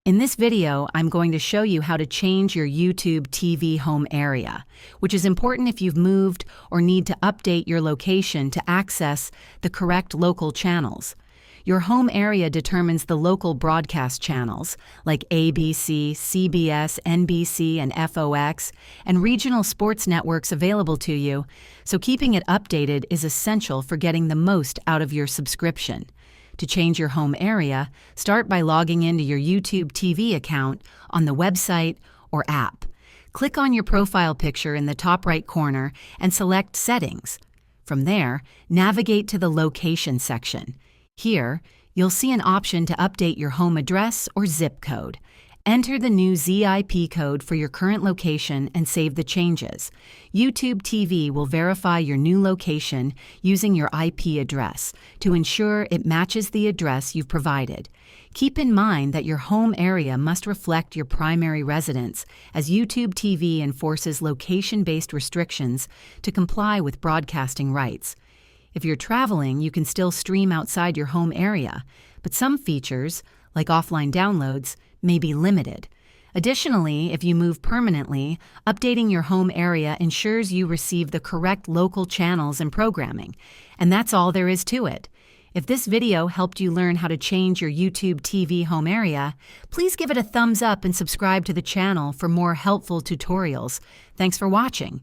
In this video, I'm going to show you how to change your YouTube TV home area, which is important if you've moved or need to update your location to access the correct local channels. Your home area determines the local broadcast channels like ABC, CBS, NBC, and FOX, and regional sports networks available to you, so keeping it updated is essential for getting the most out of your subscription. To change your home area, start by logging into your YouTube TV account on the website or app. Click on your profile picture in the top right corner and select Settings. From there, navigate to the Location section. Here, you'll see an option to update your home address or zip code. Enter the new ZIP code for your current location and save the changes. YouTube TV will verify your new location using your IP address to ensure it matches the address you've provided. Keep in mind that your home area must reflect your primary residence, as YouTube TV enforces location-based restrictions to comply with broadcasting rights. If you're traveling, you can still stream outside your home area, but some features, like offline downloads, may be limited. Additionally, if you move permanently, updating your home area ensures you receive the correct local channels and programming. And that's all there is to it. If this video helped you learn how to change your YouTube TV home area, please give it a thumbs up and subscribe to the channel for more helpful tutorials. Thanks for watching.